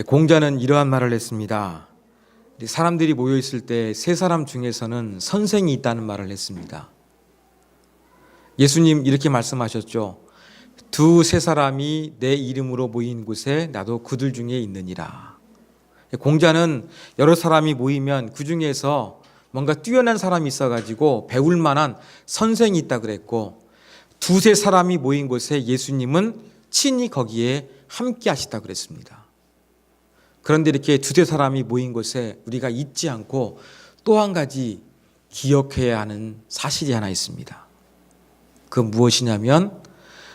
공자는 이러한 말을 했습니다. 사람들이 모여 있을 때 세 사람 중에서는 선생이 있다는 말을 했습니다. 예수님 이렇게 말씀하셨죠. 두세 사람이 내 이름으로 모인 곳에 나도 그들 중에 있느니라. 공자는 여러 사람이 모이면 그 중에서 뭔가 뛰어난 사람이 있어가지고 배울 만한 선생이 있다 그랬고, 두세 사람이 모인 곳에 예수님은 친히 거기에 함께 하시다 그랬습니다. 그런데 이렇게 두세 사람이 모인 곳에 우리가 잊지 않고 또 한 가지 기억해야 하는 사실이 하나 있습니다. 그 무엇이냐면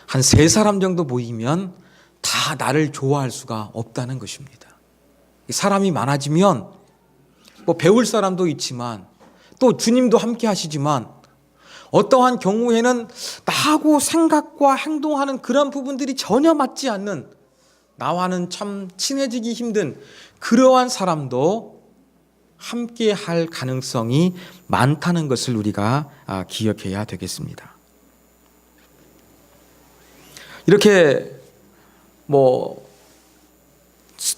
한 세 사람 정도 모이면 다 나를 좋아할 수가 없다는 것입니다. 사람이 많아지면 뭐 배울 사람도 있지만 또 주님도 함께 하시지만 어떠한 경우에는 나하고 생각과 행동하는 그런 부분들이 전혀 맞지 않는, 나와는 참 친해지기 힘든 그러한 사람도 함께 할 가능성이 많다는 것을 우리가 기억해야 되겠습니다. 이렇게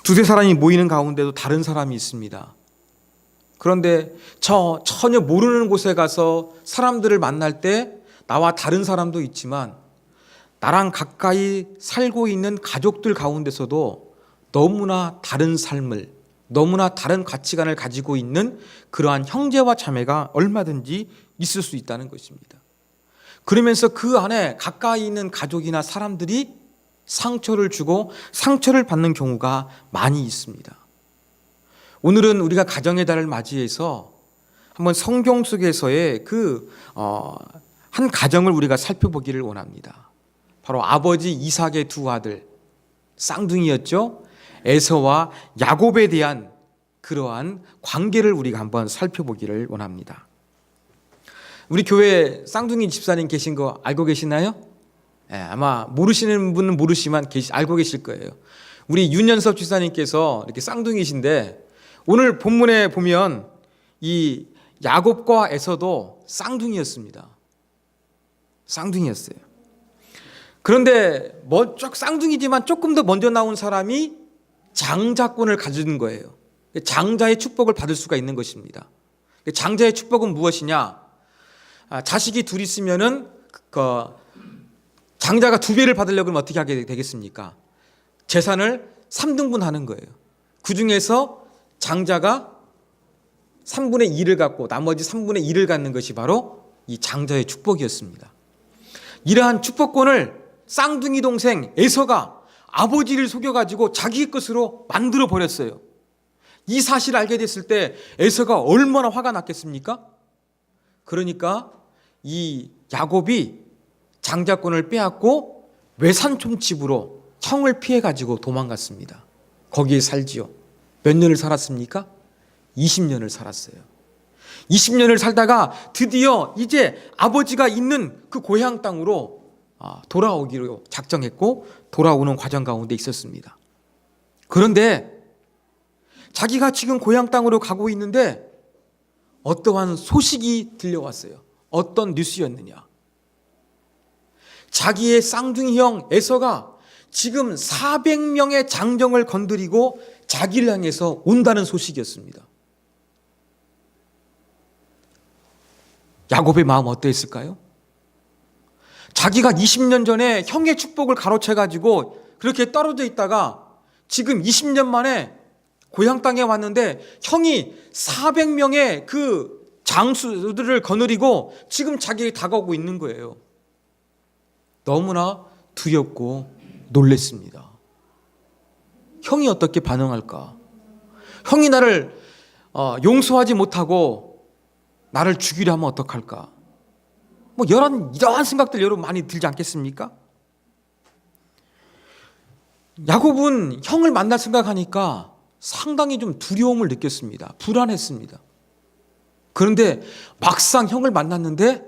두세 사람이 모이는 가운데도 다른 사람이 있습니다. 그런데 전혀 모르는 곳에 가서 사람들을 만날 때 나와 다른 사람도 있지만 나랑 가까이 살고 있는 가족들 가운데서도 너무나 다른 삶을, 너무나 다른 가치관을 가지고 있는 그러한 형제와 자매가 얼마든지 있을 수 있다는 것입니다. 그러면서 그 안에 가까이 있는 가족이나 사람들이 상처를 주고 상처를 받는 경우가 많이 있습니다. 오늘은 우리가 가정의 달을 맞이해서 한번 성경 속에서의 한 가정을 우리가 살펴보기를 원합니다. 바로 아버지 이삭의 두 아들, 쌍둥이였죠. 에서와 야곱에 대한 그러한 관계를 우리가 한번 살펴보기를 원합니다. 우리 교회 쌍둥이 집사님 계신 거 알고 계시나요? 아마 모르시는 분은 모르시지만 알고 계실 거예요. 우리 윤연섭 집사님께서 이렇게 쌍둥이신데 오늘 본문에 보면 이 야곱과 에서도 쌍둥이였습니다. 쌍둥이였어요. 그런데 쌍둥이지만 조금 더 먼저 나온 사람이 장자권을 가진 거예요. 장자의 축복을 받을 수가 있는 것입니다. 장자의 축복은 무엇이냐? 자식이 둘 있으면은 장자가 두 배를 받으려면 어떻게 하게 되겠습니까? 재산을 3등분 하는 거예요. 그 중에서 장자가 3분의 2를 갖고 나머지 3분의 1을 갖는 것이 바로 이 장자의 축복이었습니다. 이러한 축복권을 쌍둥이 동생 에서가 아버지를 속여가지고 자기 것으로 만들어 버렸어요. 이 사실을 알게 됐을 때 에서가 얼마나 화가 났겠습니까? 그러니까 이 야곱이 장자권을 빼앗고 외산촌집으로 형을 피해가지고 도망갔습니다. 거기에 살지요. 몇 년을 살았습니까? 20년을 살았어요. 20년을 살다가 드디어 이제 아버지가 있는 그 고향 땅으로 돌아오기로 작정했고 돌아오는 과정 가운데 있었습니다. 그런데 자기가 지금 고향 땅으로 가고 있는데 어떠한 소식이 들려왔어요. 어떤 뉴스였느냐? 자기의 쌍둥이 형 에서가 지금 400명의 장정을 건드리고 자기를 향해서 온다는 소식이었습니다. 야곱의 마음 어땠을까요? 자기가 20년 전에 형의 축복을 가로채가지고 그렇게 떨어져 있다가 지금 20년 만에 고향 땅에 왔는데 형이 400명의 그 장수들을 거느리고 지금 자기에게 다가오고 있는 거예요. 너무나 두렵고 놀랬습니다. 형이 어떻게 반응할까? 형이 나를 용서하지 못하고 나를 죽이려 하면 어떡할까? 이러한 생각들 여러분 많이 들지 않겠습니까? 야곱은 형을 만날 생각하니까 상당히 좀 두려움을 느꼈습니다. 불안했습니다. 그런데 막상 형을 만났는데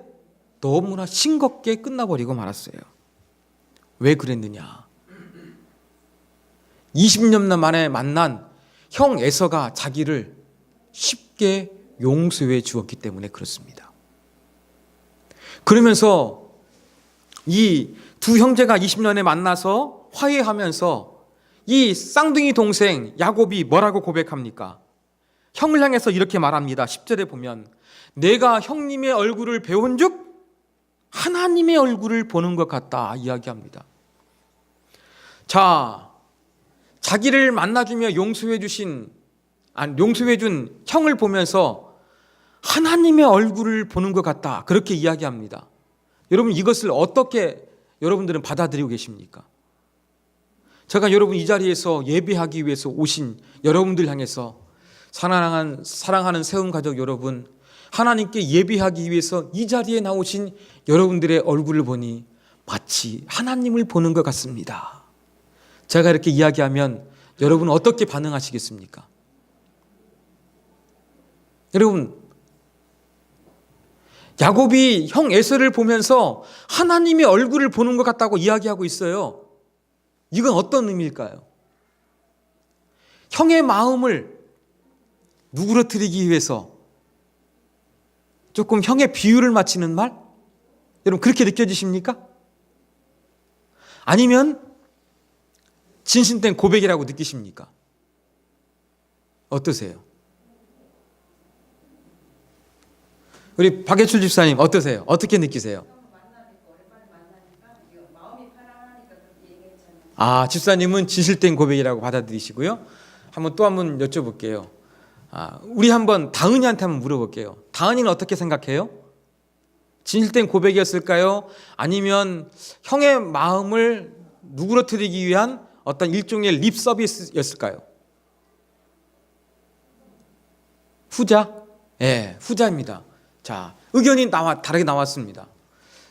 너무나 싱겁게 끝나버리고 말았어요. 왜 그랬느냐? 20년 만에 만난 형 에서가 자기를 쉽게 용서해 주었기 때문에 그렇습니다. 그러면서 이 두 형제가 20년에 만나서 화해하면서 이 쌍둥이 동생 야곱이 뭐라고 고백합니까? 형을 향해서 이렇게 말합니다. 10절에 보면 내가 형님의 얼굴을 배운즉 하나님의 얼굴을 보는 것 같다 이야기합니다. 자, 자기를 만나주며 용서해준 형을 보면서 하나님의 얼굴을 보는 것 같다 그렇게 이야기합니다. 여러분 이것을 어떻게 여러분들은 받아들이고 계십니까? 제가 여러분 이 자리에서 예배하기 위해서 오신 여러분들 향해서 사랑하는 세움가족 여러분, 하나님께 예배하기 위해서 이 자리에 나오신 여러분들의 얼굴을 보니 마치 하나님을 보는 것 같습니다. 제가 이렇게 이야기하면 여러분은 어떻게 반응하시겠습니까? 여러분, 야곱이 형 에서를 보면서 하나님의 얼굴을 보는 것 같다고 이야기하고 있어요. 이건 어떤 의미일까요? 형의 마음을 누그러뜨리기 위해서 조금 형의 비유를 맞추는 말? 여러분 그렇게 느껴지십니까? 아니면 진심된 고백이라고 느끼십니까? 어떠세요? 우리 박예출 집사님 어떠세요? 어떻게 느끼세요? 아, 집사님은 진실된 고백이라고 받아들이시고요. 한번 여쭤볼게요. 우리 한번 다은이한테 한번 물어볼게요. 다은이는 어떻게 생각해요? 진실된 고백이었을까요? 아니면 형의 마음을 누그러뜨리기 위한 어떤 일종의 립 서비스였을까요? 후자? 예, 후자입니다. 자, 의견이 다르게 나왔습니다.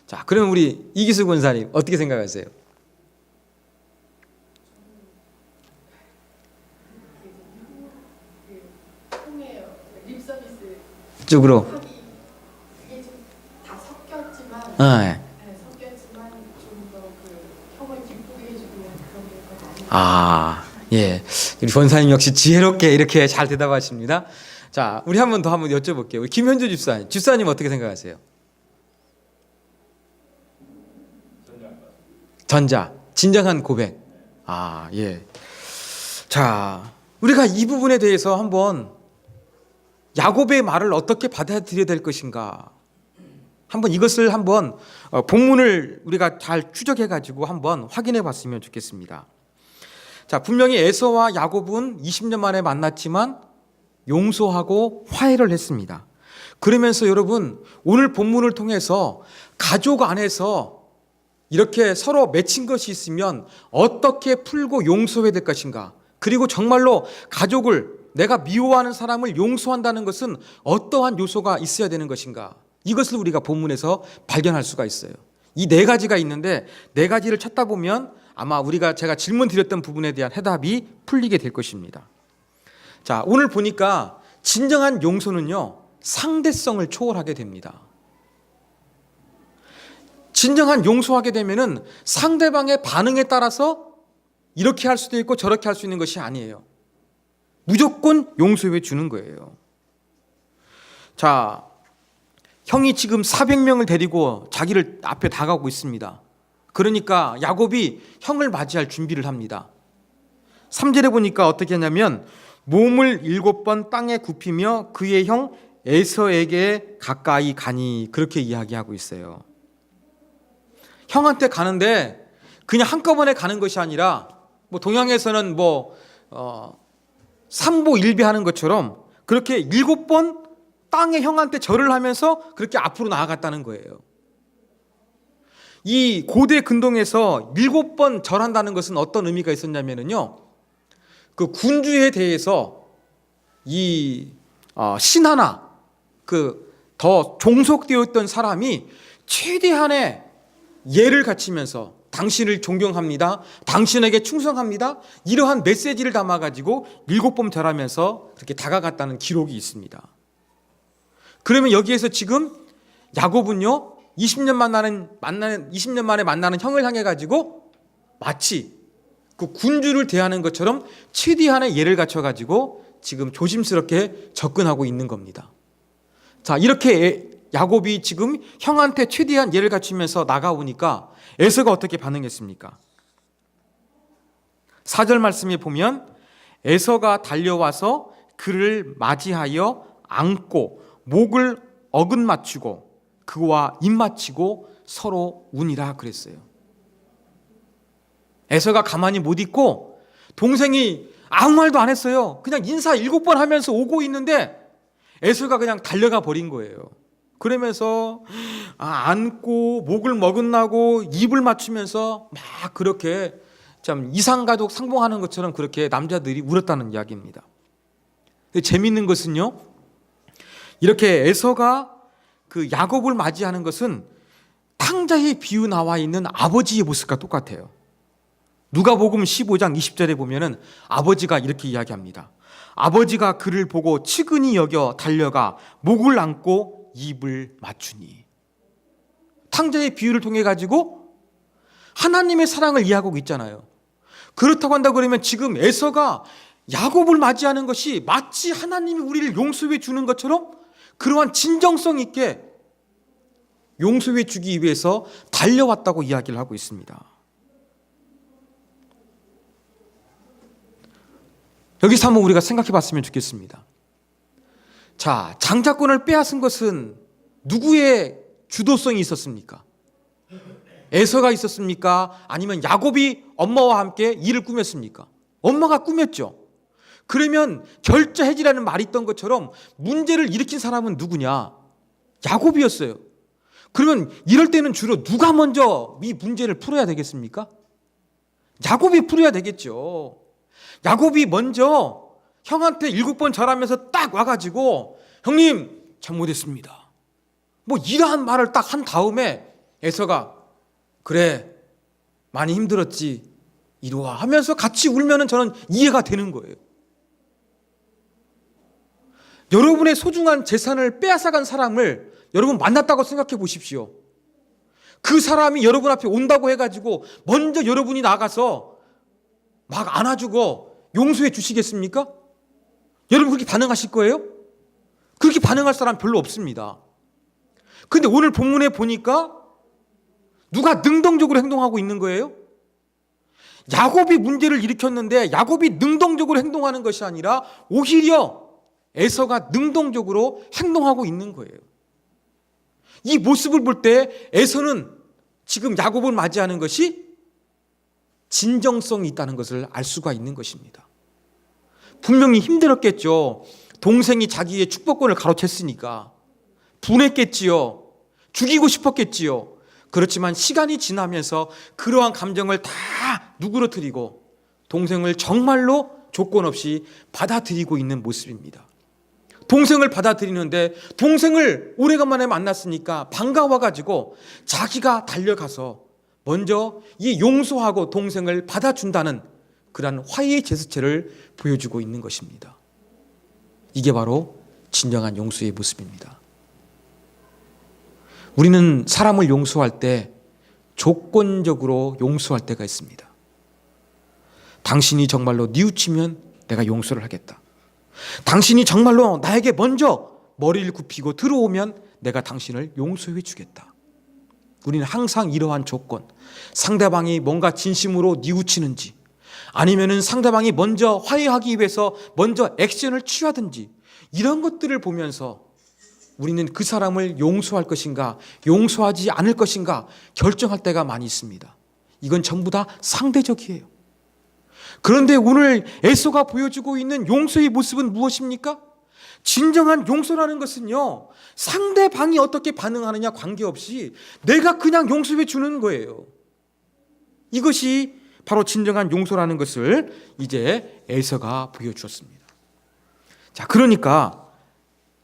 자, 그럼 우리 이기수 권사님 어떻게 생각하세요? 쪽으로 이게 좀 다 섞였지만, 네. 섞였지만 좀 더 그 형을 기쁘게 해주는 그런 게 더 아, 예. 우리 권사님 역시 지혜롭게 이렇게 잘 대답하십니다. 자, 우리 한 번 더 여쭤볼게요. 우리 김현주 집사님 어떻게 생각하세요? 전자, 진정한 고백. 아, 예. 자, 우리가 이 부분에 대해서 한번 야곱의 말을 어떻게 받아들여야 될 것인가? 이것을 본문을 우리가 잘 추적해 가지고 한번 확인해 봤으면 좋겠습니다. 자, 분명히 에서와 야곱은 20년 만에 만났지만 용서하고 화해를 했습니다. 그러면서 여러분, 오늘 본문을 통해서 가족 안에서 이렇게 서로 맺힌 것이 있으면 어떻게 풀고 용서해야 될 것인가? 그리고 정말로 가족을, 내가 미워하는 사람을 용서한다는 것은 어떠한 요소가 있어야 되는 것인가? 이것을 우리가 본문에서 발견할 수가 있어요. 이 네 가지가 있는데 네 가지를 찾다 보면 아마 제가 질문 드렸던 부분에 대한 해답이 풀리게 될 것입니다. 자, 오늘 보니까 진정한 용서는요, 상대성을 초월하게 됩니다. 진정한 용서하게 되면은 상대방의 반응에 따라서 이렇게 할 수도 있고 저렇게 할 수 있는 것이 아니에요. 무조건 용서해 주는 거예요. 자, 형이 지금 400명을 데리고 자기를 앞에 다가오고 있습니다. 그러니까 야곱이 형을 맞이할 준비를 합니다. 3절에 보니까 어떻게 하냐면 몸을 7번 땅에 굽히며 그의 형 에서에게 가까이 가니 그렇게 이야기하고 있어요. 형한테 가는데 그냥 한꺼번에 가는 것이 아니라 동양에서는 삼보일비하는 것처럼 그렇게 7번 땅에 형한테 절을 하면서 그렇게 앞으로 나아갔다는 거예요. 이 고대 근동에서 7번 절한다는 것은 어떤 의미가 있었냐면요, 그 군주에 대해서 이 신 하나 더 종속되어 있던 사람이 최대한의 예를 갖추면서 당신을 존경합니다, 당신에게 충성합니다, 이러한 메시지를 담아가지고 7번 절하면서 그렇게 다가갔다는 기록이 있습니다. 그러면 여기에서 지금 야곱은요 20년 만에 만나는 형을 향해 가지고 마치 그 군주를 대하는 것처럼 최대한의 예를 갖춰 가지고 지금 조심스럽게 접근하고 있는 겁니다. 자, 이렇게 야곱이 지금 형한테 최대한 예를 갖추면서 나가오니까 에서가 어떻게 반응했습니까? 4절 말씀에 보면 에서가 달려와서 그를 맞이하여 안고 목을 어긋 맞추고 그와 입 맞추고 서로 우니라 그랬어요. 에서가 가만히 못 있고 동생이 아무 말도 안 했어요. 그냥 인사 7번 하면서 오고 있는데 에서가 그냥 달려가 버린 거예요. 그러면서 안고 목을 머긋나고 입을 맞추면서 막 그렇게 참 이상가족 상봉하는 것처럼 그렇게 남자들이 울었다는 이야기입니다. 근데 재미있는 것은요, 이렇게 에서가 그 야곱을 맞이하는 것은 탕자의 비유 나와 있는 아버지의 모습과 똑같아요. 누가복음 15장 20절에 보면은 아버지가 이렇게 이야기합니다. 아버지가 그를 보고 측은히 여겨 달려가 목을 안고 입을 맞추니. 탕자의 비유를 통해 가지고 하나님의 사랑을 이해하고 있잖아요. 그렇다고 한다 그러면 지금 에서가 야곱을 맞이하는 것이 마치 하나님이 우리를 용서해 주는 것처럼 그러한 진정성 있게 용서해 주기 위해서 달려왔다고 이야기를 하고 있습니다. 여기서 한번 우리가 생각해 봤으면 좋겠습니다. 자, 장자권을 빼앗은 것은 누구의 주도성이 있었습니까? 에서가 있었습니까? 아니면 야곱이 엄마와 함께 일을 꾸몄습니까? 엄마가 꾸몄죠. 그러면 결자해지라는 말이 있던 것처럼 문제를 일으킨 사람은 누구냐? 야곱이었어요. 그러면 이럴 때는 주로 누가 먼저 이 문제를 풀어야 되겠습니까? 야곱이 풀어야 되겠죠. 야곱이 먼저 형한테 7번 절하면서 딱 와가지고 형님 잘못했습니다. 뭐 이러한 말을 딱 한 다음에 에서가 그래 많이 힘들었지 이리와 하면서 같이 울면은 저는 이해가 되는 거예요. 여러분의 소중한 재산을 빼앗아간 사람을 여러분 만났다고 생각해 보십시오. 그 사람이 여러분 앞에 온다고 해가지고 먼저 여러분이 나가서 막 안아주고 용서해 주시겠습니까? 여러분 그렇게 반응하실 거예요? 그렇게 반응할 사람 별로 없습니다. 근데 오늘 본문에 보니까 누가 능동적으로 행동하고 있는 거예요? 야곱이 문제를 일으켰는데 야곱이 능동적으로 행동하는 것이 아니라 오히려 에서가 능동적으로 행동하고 있는 거예요. 이 모습을 볼 때 에서는 지금 야곱을 맞이하는 것이 진정성이 있다는 것을 알 수가 있는 것입니다. 분명히 힘들었겠죠. 동생이 자기의 축복권을 가로챘으니까 분했겠지요. 죽이고 싶었겠지요. 그렇지만 시간이 지나면서 그러한 감정을 다 누그러뜨리고 동생을 정말로 조건 없이 받아들이고 있는 모습입니다. 동생을 받아들이는데 동생을 오래간만에 만났으니까 반가워가지고 자기가 달려가서 먼저 이 용서하고 동생을 받아준다는 그러한 화해의 제스처를 보여주고 있는 것입니다. 이게 바로 진정한 용서의 모습입니다. 우리는 사람을 용서할 때 조건적으로 용서할 때가 있습니다. 당신이 정말로 뉘우치면 내가 용서를 하겠다. 당신이 정말로 나에게 먼저 머리를 굽히고 들어오면 내가 당신을 용서해 주겠다. 우리는 항상 이러한 조건, 상대방이 뭔가 진심으로 뉘우치는지 아니면은 상대방이 먼저 화해하기 위해서 먼저 액션을 취하든지 이런 것들을 보면서 우리는 그 사람을 용서할 것인가 용서하지 않을 것인가 결정할 때가 많이 있습니다. 이건 전부 다 상대적이에요. 그런데 오늘 에서가 보여주고 있는 용서의 모습은 무엇입니까? 진정한 용서라는 것은요, 상대방이 어떻게 반응하느냐 관계없이 내가 그냥 용서해 주는 거예요. 이것이 바로 진정한 용서라는 것을 이제 에서가 보여주었습니다. 자, 그러니까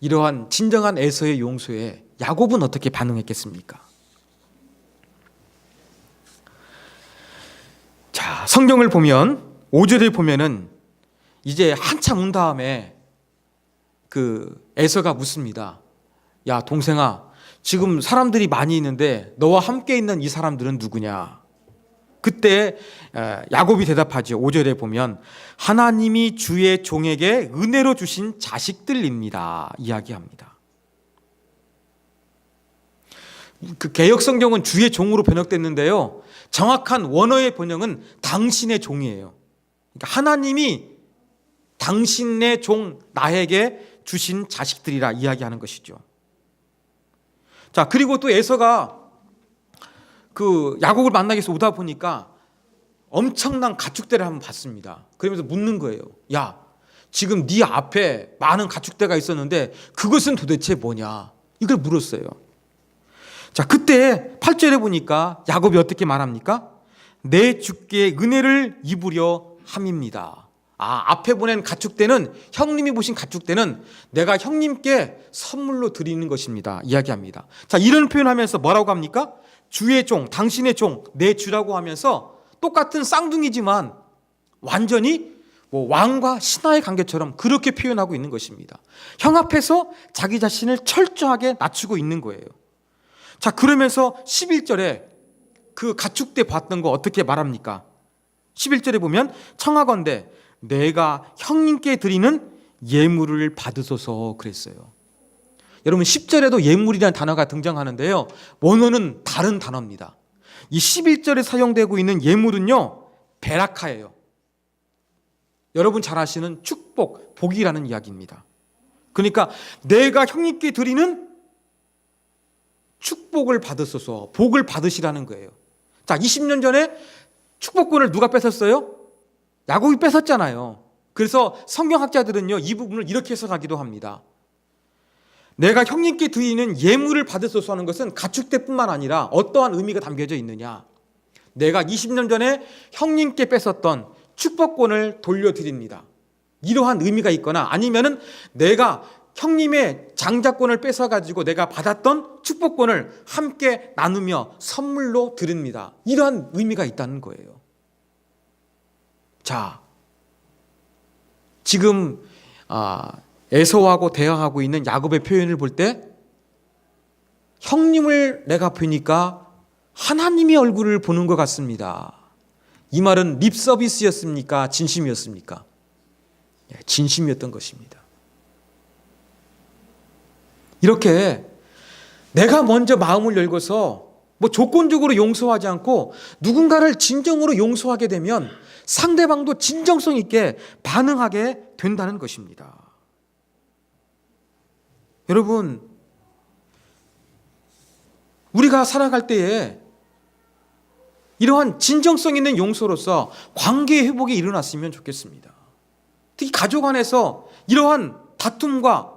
이러한 진정한 에서의 용서에 야곱은 어떻게 반응했겠습니까? 자, 성경을 보면 5절에 보면은 이제 한참 운 다음에 그 에서가 묻습니다. 야, 동생아, 지금 사람들이 많이 있는데 너와 함께 있는 이 사람들은 누구냐? 그때 야곱이 대답하죠. 5절에 보면 하나님이 주의 종에게 은혜로 주신 자식들입니다. 이야기합니다. 그 개역성경은 주의 종으로 번역됐는데요. 정확한 원어의 번역은 당신의 종이에요. 그러니까 하나님이 당신의 종 나에게 주신 자식들이라 이야기하는 것이죠. 자, 그리고 또 에서가 그 야곱을 만나기 위해서 오다 보니까 엄청난 가축대를 한번 봤습니다. 그러면서 묻는 거예요. 야, 지금 네 앞에 많은 가축대가 있었는데 그것은 도대체 뭐냐? 이걸 물었어요. 자, 그때 8절에 보니까 야곱이 어떻게 말합니까? 내 주께 은혜를 입으려 함입니다. 앞에 보낸 가축대는, 형님이 보신 가축대는 내가 형님께 선물로 드리는 것입니다. 이야기합니다. 자, 이런 표현하면서 뭐라고 합니까? 주의 종, 당신의 종, 내 주라고 하면서 똑같은 쌍둥이지만 완전히 왕과 신하의 관계처럼 그렇게 표현하고 있는 것입니다. 형 앞에서 자기 자신을 철저하게 낮추고 있는 거예요. 자, 그러면서 11절에 그 가축대 봤던 거 어떻게 말합니까? 11절에 보면 청하건대 내가 형님께 드리는 예물을 받으소서 그랬어요. 여러분 10절에도 예물이라는 단어가 등장하는데요, 원어는 다른 단어입니다. 이 11절에 사용되고 있는 예물은요, 베라카예요. 여러분 잘 아시는 축복, 복이라는 이야기입니다. 그러니까 내가 형님께 드리는 축복을 받으소서, 복을 받으시라는 거예요. 자, 20년 전에 축복권을 누가 뺏었어요? 야곱이 뺏었잖아요. 그래서 성경학자들은요, 이 부분을 이렇게 해석하기도 합니다. 내가 형님께 드리는 예물을 받으소서 하는 것은 가축대뿐만 아니라 어떠한 의미가 담겨져 있느냐, 내가 20년 전에 형님께 뺏었던 축복권을 돌려드립니다, 이러한 의미가 있거나, 아니면은 내가 형님의 장자권을 뺏어가지고 내가 받았던 축복권을 함께 나누며 선물로 드립니다, 이러한 의미가 있다는 거예요. 자, 지금 에서하고 대화하고 있는 야곱의 표현을 볼 때 형님을 내가 보니까 하나님의 얼굴을 보는 것 같습니다. 이 말은 립 서비스였습니까? 진심이었습니까? 진심이었던 것입니다. 이렇게 내가 먼저 마음을 열고서 조건적으로 용서하지 않고 누군가를 진정으로 용서하게 되면 상대방도 진정성 있게 반응하게 된다는 것입니다. 여러분, 우리가 살아갈 때에 이러한 진정성 있는 용서로서 관계의 회복이 일어났으면 좋겠습니다. 특히 가족 안에서 이러한 다툼과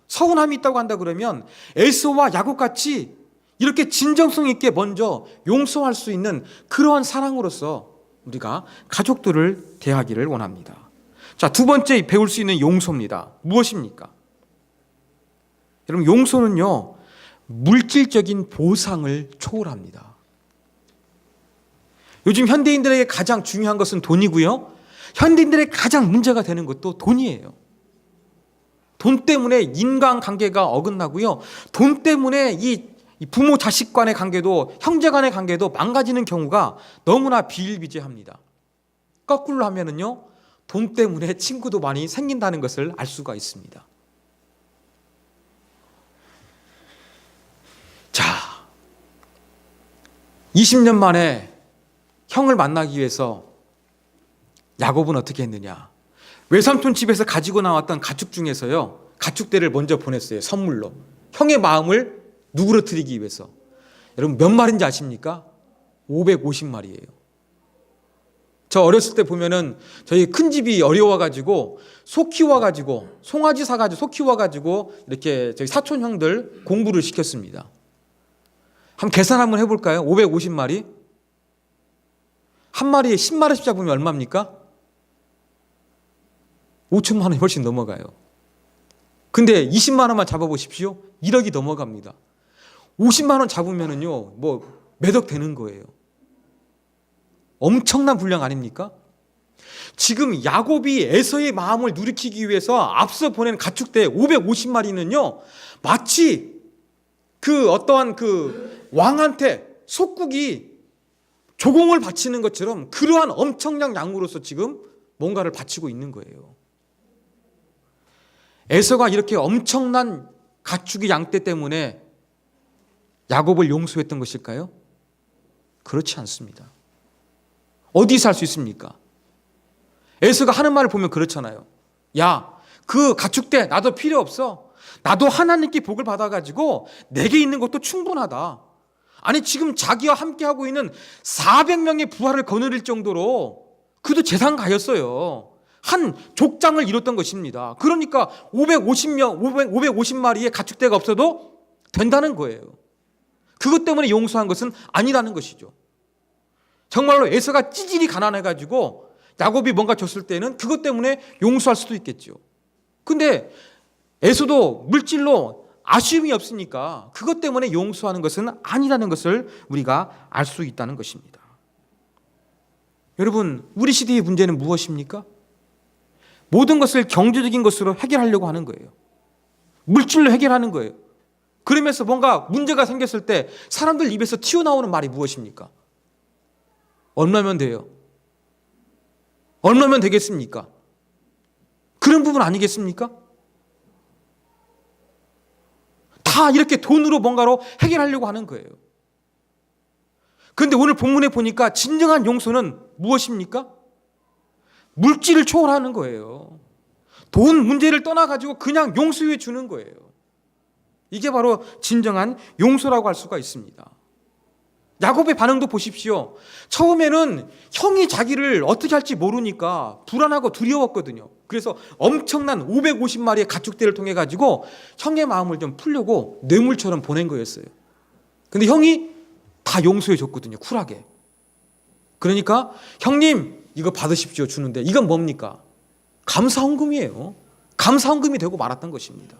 서운함이 있다고 한다 그러면 에서와 야곱같이 이렇게 진정성 있게 먼저 용서할 수 있는 그러한 사랑으로서 우리가 가족들을 대하기를 원합니다. 자, 두 번째 배울 수 있는 용서입니다. 무엇입니까? 여러분, 용서는요, 물질적인 보상을 초월합니다. 요즘 현대인들에게 가장 중요한 것은 돈이고요, 현대인들의 가장 문제가 되는 것도 돈이에요. 돈 때문에 인간관계가 어긋나고요, 돈 때문에 이 부모 자식 간의 관계도, 형제 간의 관계도 망가지는 경우가 너무나 비일비재합니다. 거꾸로 하면은요, 돈 때문에 친구도 많이 생긴다는 것을 알 수가 있습니다. 자, 20년 만에 형을 만나기 위해서 야곱은 어떻게 했느냐? 외삼촌 집에서 가지고 나왔던 가축 중에서요, 가축대를 먼저 보냈어요, 선물로. 형의 마음을 누그러뜨리기 위해서. 여러분, 몇 마리인지 아십니까? 550마리예요. 저 어렸을 때 보면은 저희 큰 집이 어려워가지고 소 키워가지고, 송아지 사가지고 소 키워가지고 이렇게 저희 사촌 형들 공부를 시켰습니다. 한번 계산 한번 해볼까요? 550마리? 한 마리에 10마리씩 잡으면 얼마입니까? 5천만 원이 훨씬 넘어가요. 근데 20만 원만 잡아보십시오. 1억이 넘어갑니다. 50만 원 잡으면은요, 몇 억 되는 거예요. 엄청난 분량 아닙니까? 지금 야곱이 에서의 마음을 누리키기 위해서 앞서 보낸 가축대 550마리는요, 마치 어떠한 왕한테 속국이 조공을 바치는 것처럼 그러한 엄청난 양으로서 지금 뭔가를 바치고 있는 거예요. 에서가 이렇게 엄청난 가축의 양떼 때문에 야곱을 용서했던 것일까요? 그렇지 않습니다. 어디서 할 수 있습니까? 에서가 하는 말을 보면 그렇잖아요. 야, 그 가축대 나도 필요 없어. 나도 하나님께 복을 받아가지고 내게 있는 것도 충분하다. 아니 지금 자기와 함께하고 있는 400명의 부하를 거느릴 정도로 그도 재산가였어요. 한 족장을 이뤘던 것입니다. 그러니까 550마리의 가축대가 없어도 된다는 거예요. 그것 때문에 용서한 것은 아니라는 것이죠. 정말로 에서가 찌질이 가난해가지고 야곱이 뭔가 줬을 때는 그것 때문에 용서할 수도 있겠죠. 근데 에서도 물질로 아쉬움이 없으니까 그것 때문에 용서하는 것은 아니라는 것을 우리가 알 수 있다는 것입니다. 여러분, 우리 시대의 문제는 무엇입니까? 모든 것을 경제적인 것으로 해결하려고 하는 거예요. 물질로 해결하는 거예요. 그러면서 뭔가 문제가 생겼을 때 사람들 입에서 튀어나오는 말이 무엇입니까? 얼마면 돼요? 얼마면 되겠습니까? 그런 부분 아니겠습니까? 다 이렇게 돈으로 뭔가로 해결하려고 하는 거예요. 그런데 오늘 본문에 보니까 진정한 용서는 무엇입니까? 물질을 초월하는 거예요. 돈 문제를 떠나가지고 그냥 용서해 주는 거예요. 이게 바로 진정한 용서라고 할 수가 있습니다. 야곱의 반응도 보십시오. 처음에는 형이 자기를 어떻게 할지 모르니까 불안하고 두려웠거든요. 그래서 엄청난 550마리의 가축대를 통해 가지고 형의 마음을 좀 풀려고 뇌물처럼 보낸 거였어요. 근데 형이 다 용서해 줬거든요. 쿨하게. 그러니까 형님 이거 받으십시오 주는데 이건 뭡니까? 감사헌금이에요. 감사헌금이 되고 말았던 것입니다.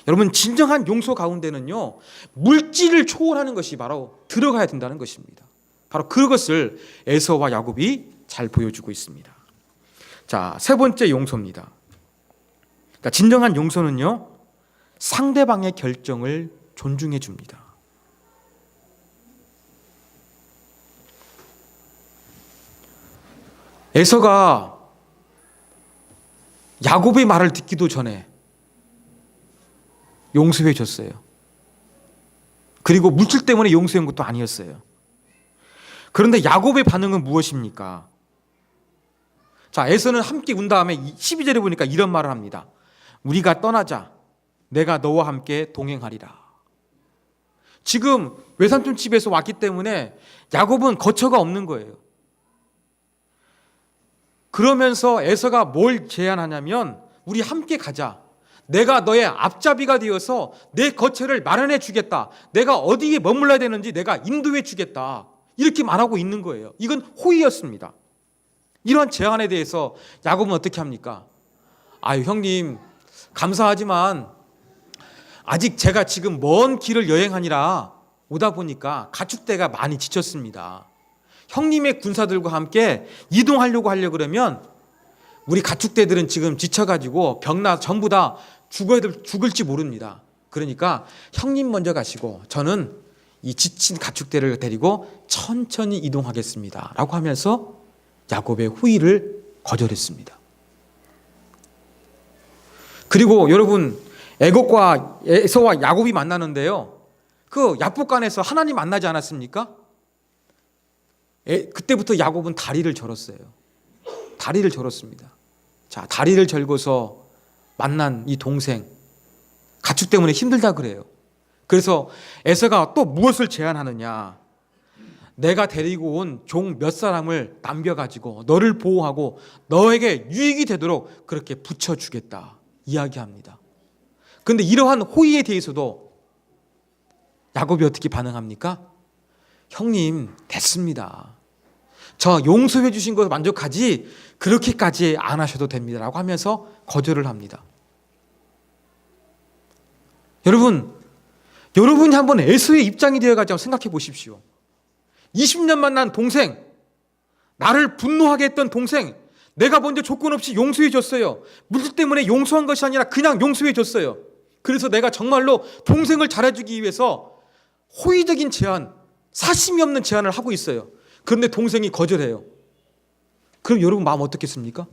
여러분 진정한 용서 가운데는요 물질을 초월하는 것이 바로 들어가야 된다는 것입니다. 바로 그것을 에서와 야곱이 잘 보여주고 있습니다. 자, 세 번째 용서입니다. 그러니까 진정한 용서는요 상대방의 결정을 존중해 줍니다. 에서가 야곱의 말을 듣기도 전에 용서해 줬어요. 그리고 물질 때문에 용서한 것도 아니었어요. 그런데 야곱의 반응은 무엇입니까? 자, 에서는 함께 운 다음에 12절에 보니까 이런 말을 합니다. 우리가 떠나자. 내가 너와 함께 동행하리라. 지금 외삼촌 집에서 왔기 때문에 야곱은 거처가 없는 거예요. 그러면서 에서가 뭘 제안하냐면 우리 함께 가자. 내가 너의 앞잡이가 되어서 내 거처를 마련해 주겠다. 내가 어디에 머물러야 되는지 내가 인도해 주겠다. 이렇게 말하고 있는 거예요. 이건 호의였습니다. 이런 제안에 대해서 야곱은 어떻게 합니까? 아유 형님 감사하지만 아직 제가 지금 먼 길을 여행하니라 오다 보니까 가축대가 많이 지쳤습니다. 형님의 군사들과 함께 이동하려고 그러면 우리 가축대들은 지금 지쳐가지고 병나 전부 다 죽을지 모릅니다. 그러니까 형님 먼저 가시고 저는 이 지친 가축대를 데리고 천천히 이동하겠습니다. 라고 하면서 야곱의 호의를 거절했습니다. 그리고 여러분 애곡과 에서와 야곱이 만나는데요. 그 야복간에서 하나님 만나지 않았습니까? 그때부터 야곱은 다리를 절었어요. 다리를 절었습니다. 자, 다리를 절고서 만난 이 동생 가축 때문에 힘들다 그래요. 그래서 에서가 또 무엇을 제안하느냐? 내가 데리고 온 종 몇 사람을 남겨가지고 너를 보호하고 너에게 유익이 되도록 그렇게 붙여주겠다 이야기합니다. 그런데 이러한 호의에 대해서도 야곱이 어떻게 반응합니까? 형님 됐습니다. 저 용서해 주신 것 만족하지 그렇게까지 안 하셔도 됩니다 라고 하면서 거절을 합니다. 여러분이 한번 에서의 입장이 되어가지고 생각해 보십시오. 20년 만난 동생, 나를 분노하게 했던 동생, 내가 먼저 조건 없이 용서해 줬어요. 물질 때문에 용서한 것이 아니라 그냥 용서해 줬어요. 그래서 내가 정말로 동생을 잘해주기 위해서 호의적인 제안, 사심이 없는 제안을 하고 있어요. 그런데 동생이 거절해요. 그럼 여러분 마음 어떻겠습니까?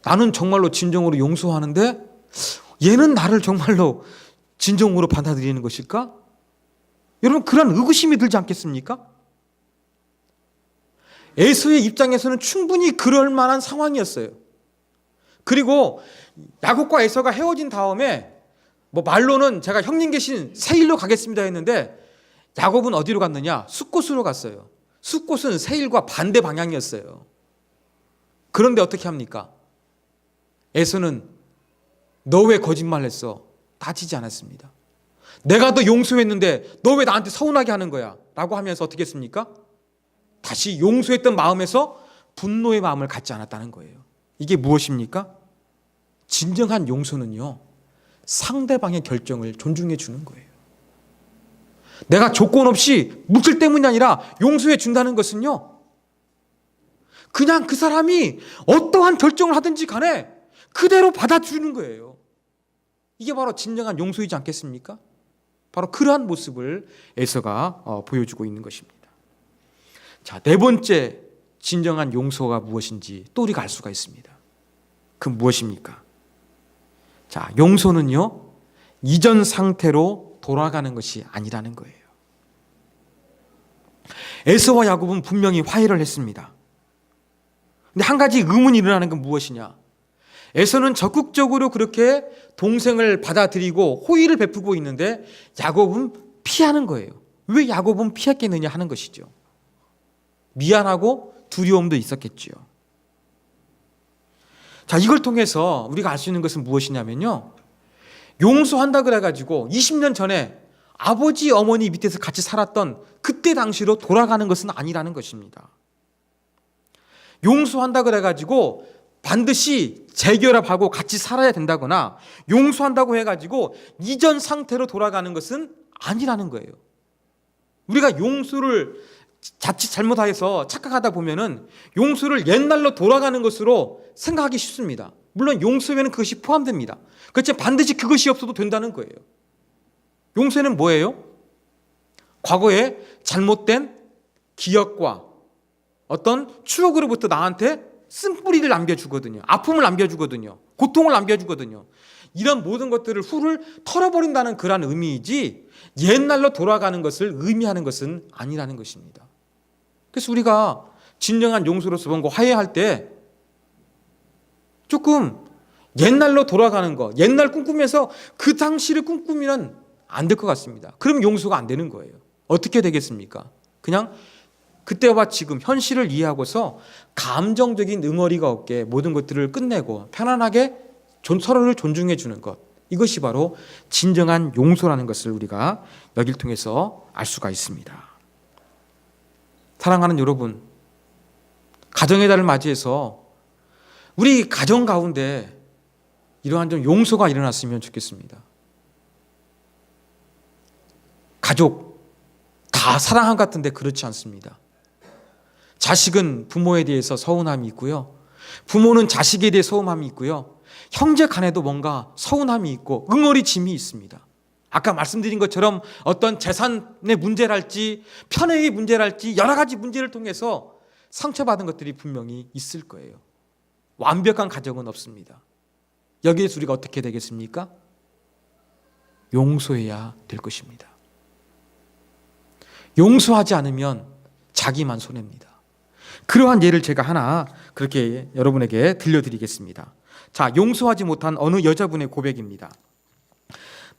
나는 정말로 진정으로 용서하는데 얘는 나를 정말로 진정으로 받아들이는 것일까? 여러분 그런 의구심이 들지 않겠습니까? 에서의 입장에서는 충분히 그럴 만한 상황이었어요. 그리고 야곱과 에서가 헤어진 다음에 말로는 제가 형님 계신 세일로 가겠습니다 했는데 야곱은 어디로 갔느냐? 숫곳으로 갔어요. 숫곳은 세일과 반대 방향이었어요. 그런데 어떻게 합니까? 에서는 너 왜 거짓말했어? 따지지 않았습니다. 내가 너 용서했는데 너 왜 나한테 서운하게 하는 거야? 라고 하면서 어떻게 했습니까? 다시 용서했던 마음에서 분노의 마음을 갖지 않았다는 거예요. 이게 무엇입니까? 진정한 용서는요, 상대방의 결정을 존중해 주는 거예요. 내가 조건 없이 묻을 때문이 아니라 용서해 준다는 것은요, 그냥 그 사람이 어떠한 결정을 하든지 간에 그대로 받아주는 거예요. 이게 바로 진정한 용서이지 않겠습니까? 바로 그러한 모습을 에서가 보여주고 있는 것입니다. 자, 네 번째 진정한 용서가 무엇인지 또 우리가 알 수가 있습니다. 그 무엇입니까? 자, 용서는요, 이전 상태로 돌아가는 것이 아니라는 거예요. 에서와 야곱은 분명히 화해를 했습니다. 근데 한 가지 의문이 일어나는 건 무엇이냐? 에서는 적극적으로 그렇게 동생을 받아들이고 호의를 베푸고 있는데 야곱은 피하는 거예요. 왜 야곱은 피했겠느냐 하는 것이죠. 미안하고 두려움도 있었겠지요. 자, 이걸 통해서 우리가 알 수 있는 것은 무엇이냐면요, 용서한다 그래가지고 20년 전에 아버지 어머니 밑에서 같이 살았던 그때 당시로 돌아가는 것은 아니라는 것입니다. 용서한다 그래가지고 반드시 재결합하고 같이 살아야 된다거나 용서한다고 해가지고 이전 상태로 돌아가는 것은 아니라는 거예요. 우리가 용서를 자칫 잘못해서 착각하다 보면은 용서를 옛날로 돌아가는 것으로 생각하기 쉽습니다. 물론 용서에는 그것이 포함됩니다. 그렇지만 반드시 그것이 없어도 된다는 거예요. 용서는 뭐예요? 과거에 잘못된 기억과 어떤 추억으로부터 나한테 쓴뿌리를 남겨주거든요. 아픔을 남겨주거든요. 고통을 남겨주거든요. 이런 모든 것들을 후를 털어버린다는 그런 의미이지 옛날로 돌아가는 것을 의미하는 것은 아니라는 것입니다. 그래서 우리가 진정한 용서로서 뭔가 화해할 때 조금 옛날로 돌아가는 거, 옛날 꿈꾸면서 그 당시를 꿈꾸면 안 될 것 같습니다. 그럼 용서가 안 되는 거예요. 어떻게 되겠습니까? 그냥 그때와 지금 현실을 이해하고서 감정적인 응어리가 없게 모든 것들을 끝내고 편안하게 서로를 존중해 주는 것, 이것이 바로 진정한 용서라는 것을 우리가 여기를 통해서 알 수가 있습니다. 사랑하는 여러분, 가정의 달을 맞이해서 우리 가정 가운데 이러한 좀 용서가 일어났으면 좋겠습니다. 가족 다 사랑한 것 같은데 그렇지 않습니다. 자식은 부모에 대해서 서운함이 있고요, 부모는 자식에 대해 서운함이 있고요, 형제 간에도 뭔가 서운함이 있고 응어리짐이 있습니다. 아까 말씀드린 것처럼 어떤 재산의 문제랄지 편애의 문제랄지 여러 가지 문제를 통해서 상처받은 것들이 분명히 있을 거예요. 완벽한 가정은 없습니다. 여기에서 우리가 어떻게 되겠습니까? 용서해야 될 것입니다. 용서하지 않으면 자기만 손해입니다. 그러한 예를 제가 하나 그렇게 여러분에게 들려드리겠습니다. 자, 용서하지 못한 어느 여자분의 고백입니다.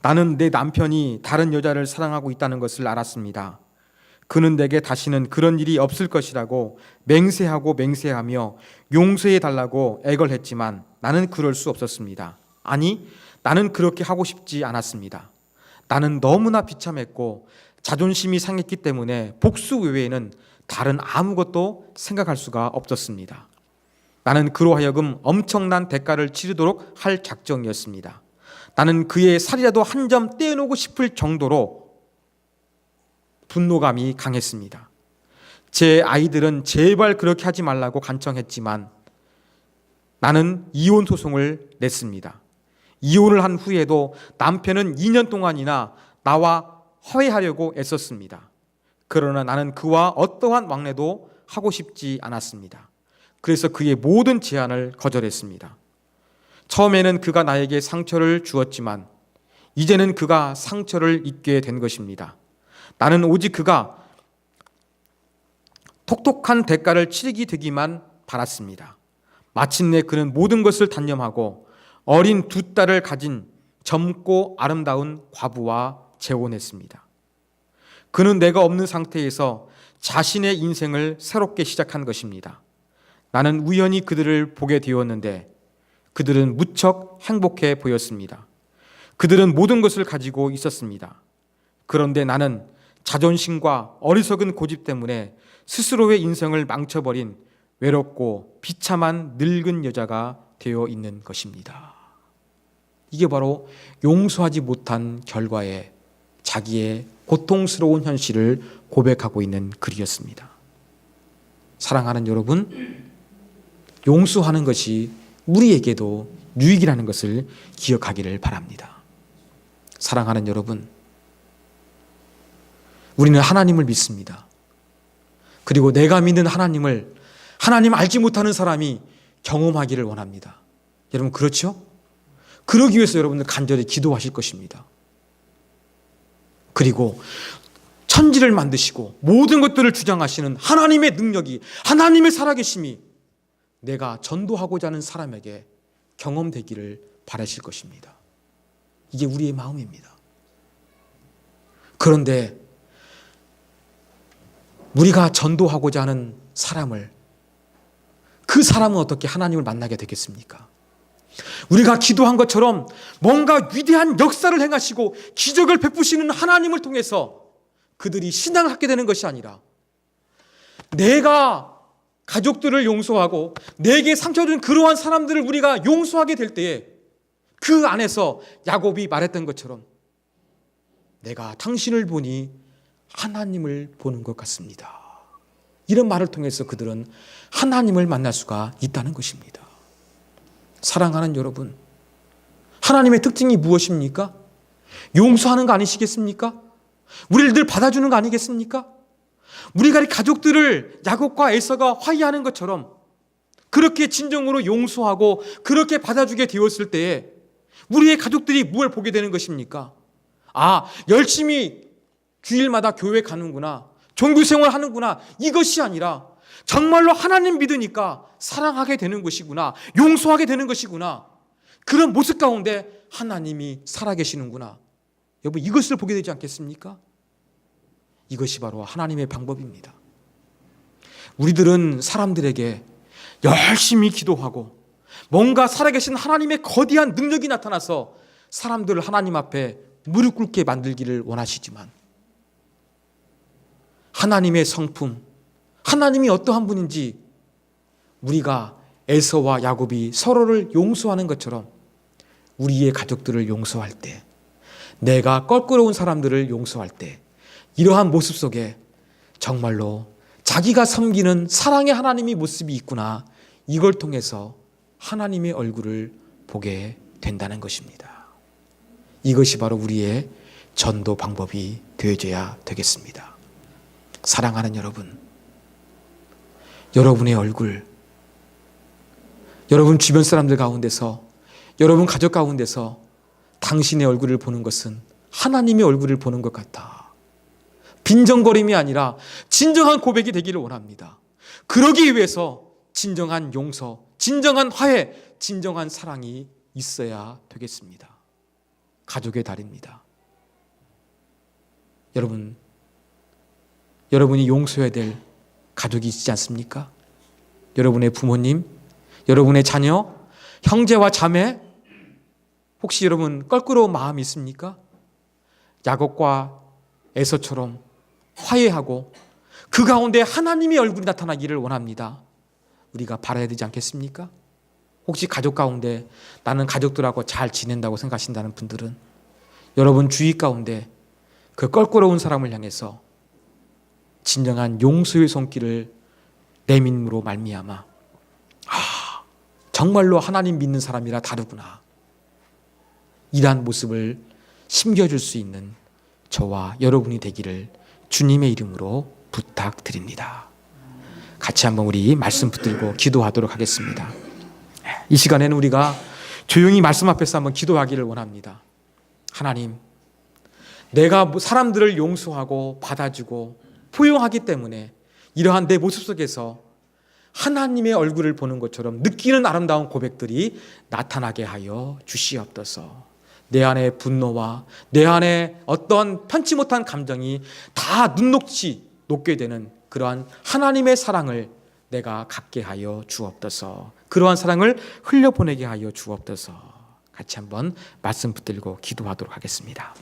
나는 내 남편이 다른 여자를 사랑하고 있다는 것을 알았습니다. 그는 내게 다시는 그런 일이 없을 것이라고 맹세하며 용서해 달라고 애걸 했지만 나는 그럴 수 없었습니다. 아니, 나는 그렇게 하고 싶지 않았습니다. 나는 너무나 비참했고 자존심이 상했기 때문에 복수 외에는 다른 아무것도 생각할 수가 없었습니다. 나는 그로 하여금 엄청난 대가를 치르도록 할 작정이었습니다. 나는 그의 살이라도 한 점 떼어놓고 싶을 정도로 분노감이 강했습니다. 제 아이들은 제발 그렇게 하지 말라고 간청했지만 나는 이혼 소송을 냈습니다. 이혼을 한 후에도 남편은 2년 동안이나 나와 화해하려고 애썼습니다. 그러나 나는 그와 어떠한 왕래도 하고 싶지 않았습니다. 그래서 그의 모든 제안을 거절했습니다. 처음에는 그가 나에게 상처를 주었지만 이제는 그가 상처를 입게 된 것입니다. 나는 오직 그가 톡톡한 대가를 치르게 되기만 바랐습니다. 마침내 그는 모든 것을 단념하고 어린 두 딸을 가진 젊고 아름다운 과부와 재혼했습니다. 그는 내가 없는 상태에서 자신의 인생을 새롭게 시작한 것입니다. 나는 우연히 그들을 보게 되었는데 그들은 무척 행복해 보였습니다. 그들은 모든 것을 가지고 있었습니다. 그런데 나는 자존심과 어리석은 고집 때문에 스스로의 인생을 망쳐버린 외롭고 비참한 늙은 여자가 되어 있는 것입니다. 이게 바로 용서하지 못한 결과에 자기의 고통스러운 현실을 고백하고 있는 글이었습니다. 사랑하는 여러분, 용서하는 것이 우리에게도 유익이라는 것을 기억하기를 바랍니다. 사랑하는 여러분, 우리는 하나님을 믿습니다. 그리고 내가 믿는 하나님을 하나님 알지 못하는 사람이 경험하기를 원합니다. 여러분 그렇죠? 그러기 위해서 여러분들 간절히 기도하실 것입니다. 그리고 천지를 만드시고 모든 것들을 주장하시는 하나님의 능력이, 하나님의 살아계심이 내가 전도하고자 하는 사람에게 경험되기를 바라실 것입니다. 이게 우리의 마음입니다. 그런데 우리가 전도하고자 하는 사람을, 그 사람은 어떻게 하나님을 만나게 되겠습니까? 우리가 기도한 것처럼 뭔가 위대한 역사를 행하시고 기적을 베푸시는 하나님을 통해서 그들이 신앙을 갖게 되는 것이 아니라 내가 가족들을 용서하고 내게 상처 준 그러한 사람들을 우리가 용서하게 될 때에 그 안에서 야곱이 말했던 것처럼 내가 당신을 보니 하나님을 보는 것 같습니다. 이런 말을 통해서 그들은 하나님을 만날 수가 있다는 것입니다. 사랑하는 여러분, 하나님의 특징이 무엇입니까? 용서하는 거 아니시겠습니까? 우리를 늘 받아주는 거 아니겠습니까? 우리가 가족들을 야곱과 에서가 화해하는 것처럼 그렇게 진정으로 용서하고 그렇게 받아주게 되었을 때에 우리의 가족들이 무엇을 보게 되는 것입니까? 아, 열심히 주일마다 교회 가는구나, 종교생활 하는구나, 이것이 아니라 정말로 하나님 믿으니까 사랑하게 되는 것이구나, 용서하게 되는 것이구나, 그런 모습 가운데 하나님이 살아계시는구나. 여러분 이것을 보게 되지 않겠습니까? 이것이 바로 하나님의 방법입니다. 우리들은 사람들에게 열심히 기도하고 뭔가 살아계신 하나님의 거대한 능력이 나타나서 사람들을 하나님 앞에 무릎 꿇게 만들기를 원하시지만 하나님의 성품, 하나님이 어떠한 분인지 우리가 에서와 야곱이 서로를 용서하는 것처럼 우리의 가족들을 용서할 때, 내가 껄끄러운 사람들을 용서할 때 이러한 모습 속에 정말로 자기가 섬기는 사랑의 하나님의 모습이 있구나, 이걸 통해서 하나님의 얼굴을 보게 된다는 것입니다. 이것이 바로 우리의 전도 방법이 되어져야 되겠습니다. 사랑하는 여러분, 여러분의 얼굴, 여러분 주변 사람들 가운데서, 여러분 가족 가운데서 당신의 얼굴을 보는 것은 하나님의 얼굴을 보는 것 같다. 빈정거림이 아니라 진정한 고백이 되기를 원합니다. 그러기 위해서 진정한 용서, 진정한 화해, 진정한 사랑이 있어야 되겠습니다. 가족의 달입니다. 여러분이 용서해야 될 가족이 있지 않습니까? 여러분의 부모님, 여러분의 자녀, 형제와 자매, 혹시 여러분 껄끄러운 마음이 있습니까? 야곱과 에서처럼 화해하고 그 가운데 하나님의 얼굴이 나타나기를 원합니다. 우리가 바라야 되지 않겠습니까? 혹시 가족 가운데 나는 가족들하고 잘 지낸다고 생각하신다는 분들은 여러분 주위 가운데 그 껄끄러운 사람을 향해서 진정한 용서의 손길을 내민으로 말미암아 정말로 하나님 믿는 사람이라 다르구나, 이러한 모습을 심겨줄 수 있는 저와 여러분이 되기를 주님의 이름으로 부탁드립니다. 같이 한번 우리 말씀 붙들고 기도하도록 하겠습니다. 이 시간에는 우리가 조용히 말씀 앞에서 한번 기도하기를 원합니다. 하나님, 내가 사람들을 용서하고 받아주고 포용하기 때문에 이러한 내 모습 속에서 하나님의 얼굴을 보는 것처럼 느끼는 아름다운 고백들이 나타나게 하여 주시옵소서. 내 안의 분노와 내 안에 어떤 편치 못한 감정이 다 눈녹이 녹게 되는 그러한 하나님의 사랑을 내가 갖게 하여 주옵소서. 그러한 사랑을 흘려보내게 하여 주옵소서. 같이 한번 말씀 붙들고 기도하도록 하겠습니다.